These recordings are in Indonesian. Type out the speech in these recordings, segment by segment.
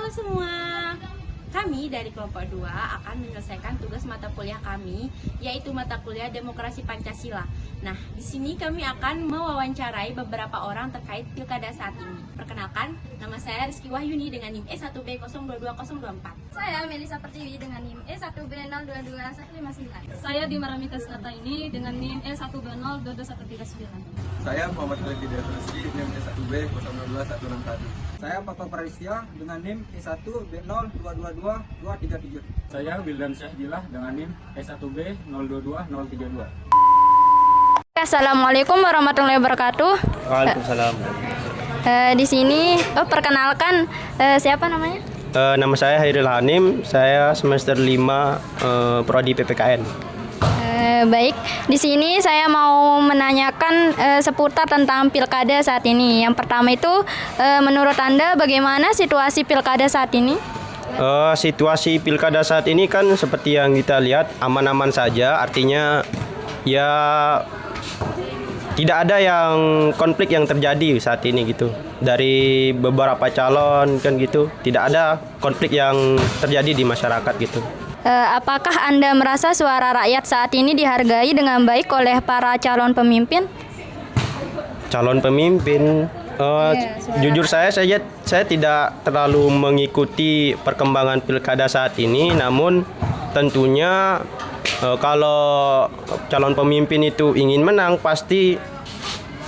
Halo semua, kami dari kelompok 2 akan menyelesaikan tugas mata kuliah kami, yaitu mata kuliah Demokrasi Pancasila. Nah, di sini kami akan mewawancarai beberapa orang terkait pilkada saat ini. Perkenalkan, nama saya Rizky Wahyuni dengan NIM E1B022024. Saya Melisa Pertiwi dengan NIM E1B022159. Saya Dimaramita Sinataini dengan NIM E1B0222139. Saya Muhammad Khalid Rizky NIM E1B022161. Saya Papa Praristia dengan NIM E1B02222237. Saya Wildan Syahdilah dengan NIM E1B022032. Assalamualaikum warahmatullahi wabarakatuh. Waalaikumsalam. Di sini, perkenalkan siapa namanya? Nama saya Hairil Hanim, saya semester 5 Prodi PPKN. Baik, di sini saya mau menanyakan seputar tentang pilkada saat ini. Yang pertama itu, menurut Anda bagaimana situasi pilkada saat ini? Situasi pilkada saat ini kan seperti yang kita lihat aman-aman saja, artinya ya tidak ada yang konflik yang terjadi saat ini gitu. Dari beberapa calon kan gitu, tidak ada konflik yang terjadi di masyarakat gitu. Apakah Anda merasa suara rakyat saat ini dihargai dengan baik oleh para calon pemimpin? Calon pemimpin, jujur saya tidak terlalu mengikuti perkembangan pilkada saat ini, namun tentunya kalau calon pemimpin itu ingin menang, pasti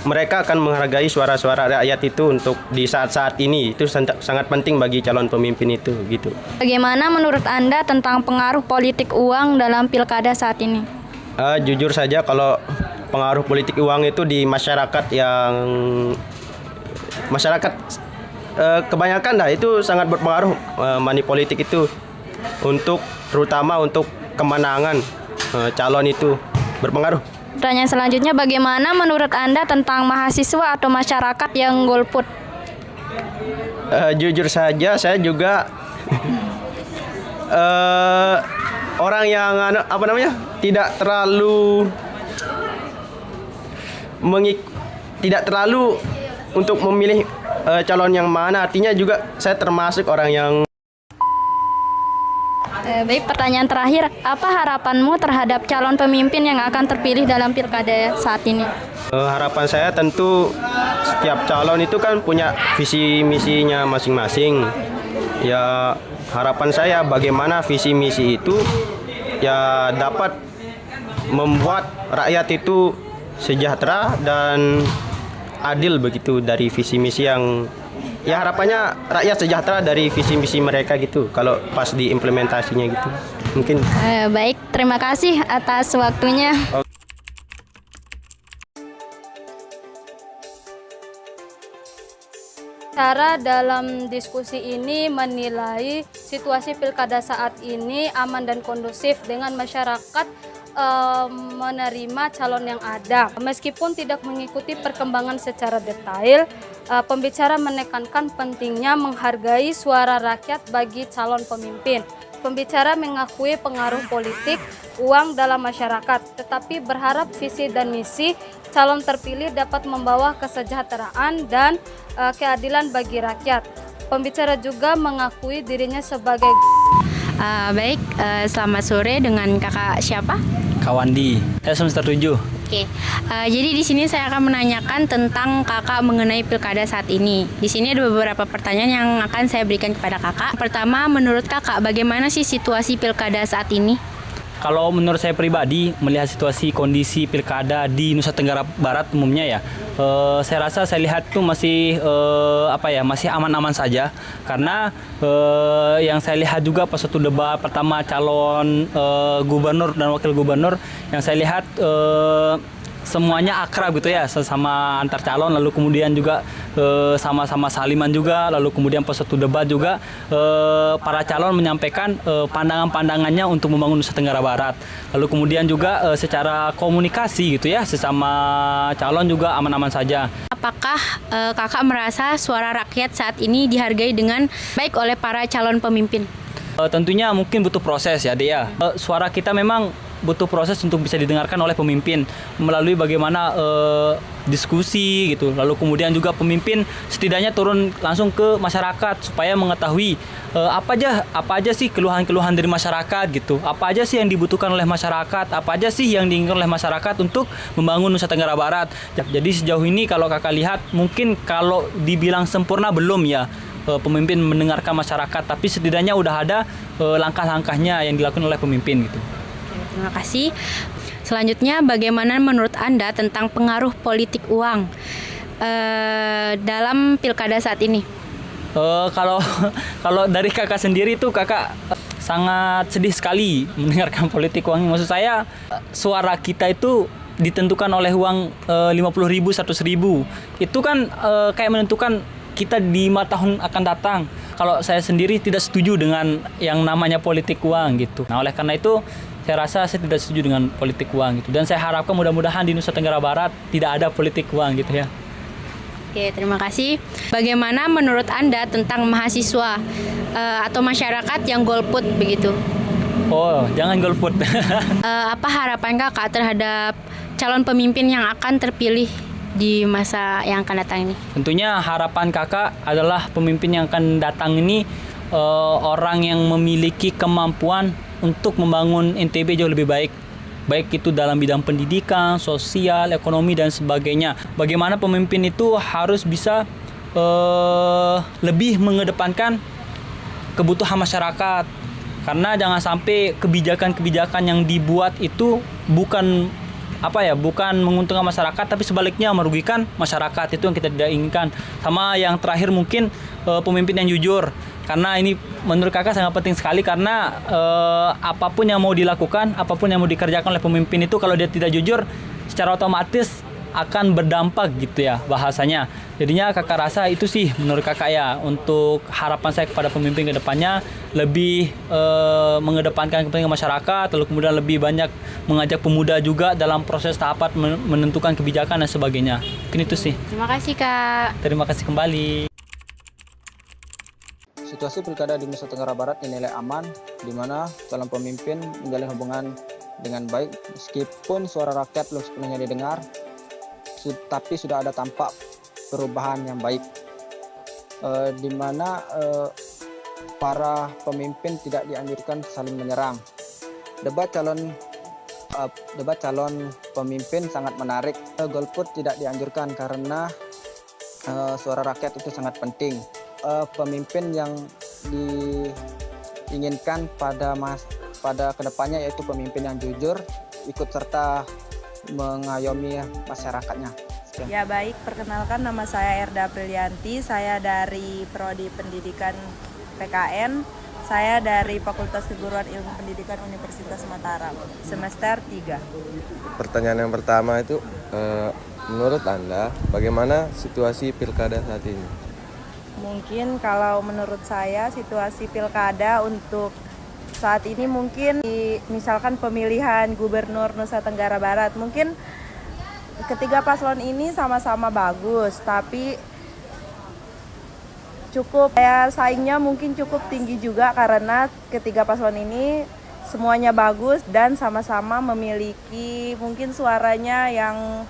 mereka akan menghargai suara-suara rakyat itu untuk di saat-saat ini. Itu sangat penting bagi calon pemimpin itu gitu. Bagaimana menurut Anda tentang pengaruh politik uang dalam pilkada saat ini? Jujur saja kalau pengaruh politik uang itu di masyarakat kebanyakan itu sangat berpengaruh, money politik itu terutama untuk kemenangan calon itu berpengaruh. Pertanyaan selanjutnya, bagaimana menurut Anda tentang mahasiswa atau masyarakat yang golput? Jujur saja saya juga orang yang tidak terlalu untuk memilih calon yang mana, artinya juga saya termasuk orang yang Baik, pertanyaan terakhir, apa harapanmu terhadap calon pemimpin yang akan terpilih dalam pilkada saat ini? Harapan saya tentu setiap calon itu kan punya visi misinya masing-masing. Ya, harapan saya bagaimana visi misi itu ya dapat membuat rakyat itu sejahtera dan adil begitu dari visi misi yang ya harapannya rakyat sejahtera dari visi misi mereka gitu kalau pas diimplementasinya gitu. Mungkin baik, terima kasih atas waktunya. Cara dalam diskusi ini menilai situasi pilkada saat ini aman dan kondusif dengan masyarakat menerima calon yang ada. Meskipun tidak mengikuti perkembangan secara detail, pembicara menekankan pentingnya menghargai suara rakyat bagi calon pemimpin. Pembicara mengakui pengaruh politik uang dalam masyarakat, tetapi berharap visi dan misi calon terpilih dapat membawa kesejahteraan dan keadilan bagi rakyat. Pembicara juga mengakui dirinya sebagai Baik, selamat sore, dengan kakak siapa? Kawandi, saya semester 7. Oke, jadi di sini saya akan menanyakan tentang kakak mengenai pilkada saat ini. Di sini ada beberapa pertanyaan yang akan saya berikan kepada kakak. Pertama, menurut kakak bagaimana sih situasi pilkada saat ini? Kalau menurut saya pribadi melihat situasi kondisi pilkada di Nusa Tenggara Barat umumnya ya, saya rasa saya lihat tuh masih masih aman-aman saja karena yang saya lihat juga pas satu debat pertama calon gubernur dan wakil gubernur yang saya lihat semuanya akrab gitu ya sesama antar calon, lalu kemudian juga sama-sama saliman juga, lalu kemudian pas satu debat juga para calon menyampaikan pandangan-pandangannya untuk membangun Nusa Tenggara Barat, lalu kemudian juga secara komunikasi gitu ya sesama calon juga aman-aman saja. Apakah kakak merasa suara rakyat saat ini dihargai dengan baik oleh para calon pemimpin? Tentunya mungkin butuh proses ya Dea. Suara kita memang butuh proses untuk bisa didengarkan oleh pemimpin melalui bagaimana diskusi gitu. Lalu kemudian juga pemimpin setidaknya turun langsung ke masyarakat supaya mengetahui apa aja sih keluhan-keluhan dari masyarakat gitu. Apa aja sih yang dibutuhkan oleh masyarakat, apa aja sih yang diinginkan oleh masyarakat untuk membangun Nusa Tenggara Barat. Jadi sejauh ini kalau Kakak lihat mungkin kalau dibilang sempurna belum ya pemimpin mendengarkan masyarakat, tapi setidaknya udah ada langkah-langkahnya yang dilakukan oleh pemimpin gitu. Terima kasih. Selanjutnya, bagaimana menurut Anda tentang pengaruh politik uang dalam pilkada saat ini? Kalau dari Kakak sendiri tuh Kakak sangat sedih sekali mendengarkan politik uang. Maksud saya suara kita itu ditentukan oleh uang 50.000, 100.000. Itu kan kayak menentukan kita di 5 tahun akan datang. Kalau saya sendiri tidak setuju dengan yang namanya politik uang gitu. Nah, oleh karena itu saya rasa saya tidak setuju dengan politik uang gitu. Dan saya harapkan mudah-mudahan di Nusa Tenggara Barat tidak ada politik uang gitu ya. Oke, terima kasih. Bagaimana menurut Anda tentang mahasiswa atau masyarakat yang golput begitu? Oh, jangan golput. Apa harapan Kakak terhadap calon pemimpin yang akan terpilih di masa yang akan datang ini? Tentunya harapan Kakak adalah pemimpin yang akan datang ini orang yang memiliki kemampuan untuk membangun NTB jauh lebih baik. Baik itu dalam bidang pendidikan, sosial, ekonomi, dan sebagainya. Bagaimana pemimpin itu harus bisa lebih mengedepankan kebutuhan masyarakat. Karena jangan sampai kebijakan-kebijakan yang dibuat itu bukan menguntungkan masyarakat, tapi sebaliknya merugikan masyarakat. Itu yang kita tidak inginkan. Sama yang terakhir mungkin pemimpin yang jujur. Karena ini menurut Kakak sangat penting sekali, karena apapun yang mau dilakukan, apapun yang mau dikerjakan oleh pemimpin itu kalau dia tidak jujur, secara otomatis akan berdampak gitu ya bahasanya. Jadinya Kakak rasa itu sih menurut Kakak ya, untuk harapan saya kepada pemimpin ke depannya lebih mengedepankan kepentingan masyarakat, lalu kemudian lebih banyak mengajak pemuda juga dalam proses tahapan menentukan kebijakan dan sebagainya. Mungkin itu sih. Terima kasih, Kak. Terima kasih kembali. Situasi pilkada di Nusa Tenggara Barat dinilai aman, di mana calon pemimpin menjalin hubungan dengan baik meskipun suara rakyat belum sepenuhnya didengar, tapi sudah ada tampak perubahan yang baik, di mana para pemimpin tidak dianjurkan saling menyerang. Debat calon pemimpin sangat menarik. Golput tidak dianjurkan karena suara rakyat itu sangat penting. Pemimpin yang diinginkan pada kedepannya yaitu pemimpin yang jujur, ikut serta mengayomi masyarakatnya. Sekian. Ya baik, perkenalkan nama saya Erda Aprilianti, saya dari Prodi Pendidikan PKN, saya dari Fakultas Keguruan Ilmu Pendidikan Universitas Mataram, semester 3. Pertanyaan yang pertama itu, menurut Anda bagaimana situasi pilkada saat ini? Mungkin kalau menurut saya situasi pilkada untuk saat ini mungkin misalkan pemilihan gubernur Nusa Tenggara Barat, mungkin ketiga paslon ini sama-sama bagus, tapi saingnya mungkin cukup tinggi juga karena ketiga paslon ini semuanya bagus dan sama-sama memiliki mungkin suaranya yang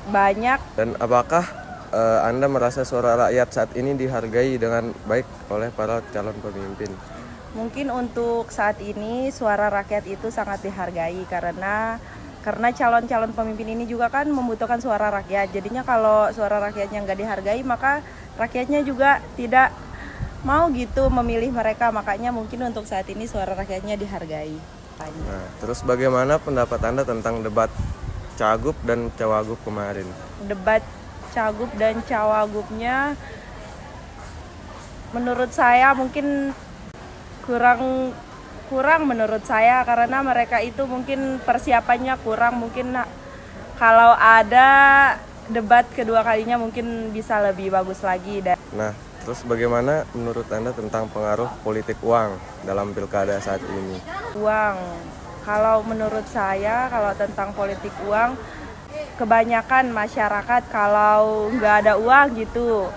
banyak. Dan apakah Anda merasa suara rakyat saat ini dihargai dengan baik oleh para calon pemimpin? Mungkin untuk saat ini suara rakyat itu sangat dihargai karena calon-calon pemimpin ini juga kan membutuhkan suara rakyat. Jadinya kalau suara rakyatnya nggak dihargai, maka rakyatnya juga tidak mau gitu memilih mereka. Makanya mungkin untuk saat ini suara rakyatnya dihargai. Nah, terus bagaimana pendapat Anda tentang debat Cagup dan Cawagup kemarin? Debat Cagup dan Cawagupnya menurut saya mungkin kurang menurut saya, karena mereka itu mungkin persiapannya kurang. Mungkin kalau ada debat kedua kalinya mungkin bisa lebih bagus lagi. Nah, terus bagaimana menurut Anda tentang pengaruh politik uang dalam pilkada saat ini? Uang, kalau menurut saya kalau tentang politik uang, kebanyakan masyarakat kalau nggak ada uang gitu,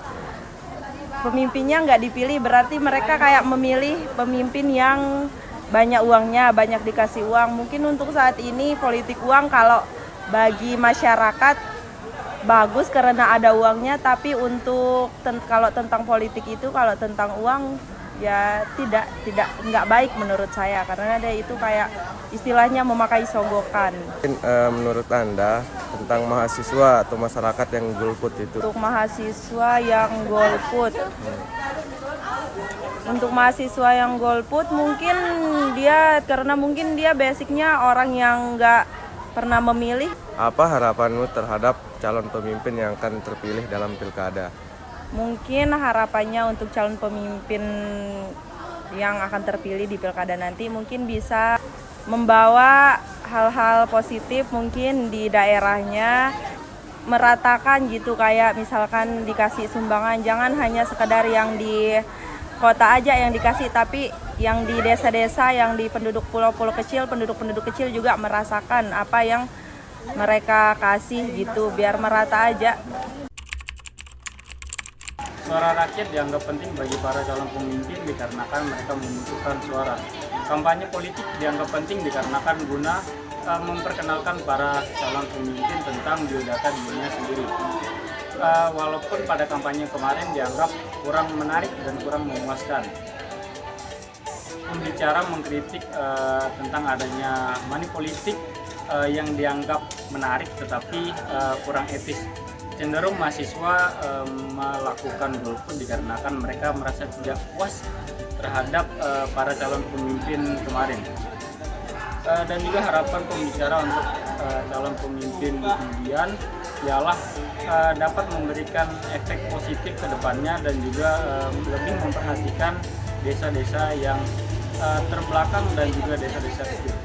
pemimpinnya nggak dipilih, berarti mereka kayak memilih pemimpin yang banyak uangnya, banyak dikasih uang. Mungkin untuk saat ini politik uang kalau bagi masyarakat bagus karena ada uangnya, tapi untuk kalau tentang politik itu, kalau tentang uang ya nggak baik menurut saya, karena ada itu kayak istilahnya memakai sogokan. Menurut Anda tentang mahasiswa atau masyarakat yang golput itu? Untuk mahasiswa yang golput, mungkin karena mungkin dia basicnya orang yang nggak pernah memilih. Apa harapanmu terhadap calon pemimpin yang akan terpilih dalam pilkada? Mungkin harapannya untuk calon pemimpin yang akan terpilih di pilkada nanti mungkin bisa membawa hal-hal positif mungkin di daerahnya, meratakan gitu, kayak misalkan dikasih sumbangan, jangan hanya sekedar yang di kota aja yang dikasih, tapi yang di desa-desa, yang di penduduk pulau-pulau kecil, penduduk kecil juga merasakan apa yang mereka kasih gitu, biar merata aja. Suara rakyat dianggap penting bagi para calon pemimpin dikarenakan mereka membutuhkan suara. Kampanye politik dianggap penting dikarenakan guna memperkenalkan para calon pemimpin tentang biodata dirinya sendiri. Walaupun pada kampanye kemarin dianggap kurang menarik dan kurang memuaskan. Pembicara mengkritik tentang adanya money politik yang dianggap menarik tetapi kurang etis. Cenderung mahasiswa melakukan golput dikarenakan mereka merasa tidak puas terhadap para calon pemimpin kemarin. Dan juga harapan pembicara untuk calon pemimpin kemudian ialah dapat memberikan efek positif ke depannya dan juga lebih memperhatikan desa-desa yang terbelakang dan juga desa-desa kecil.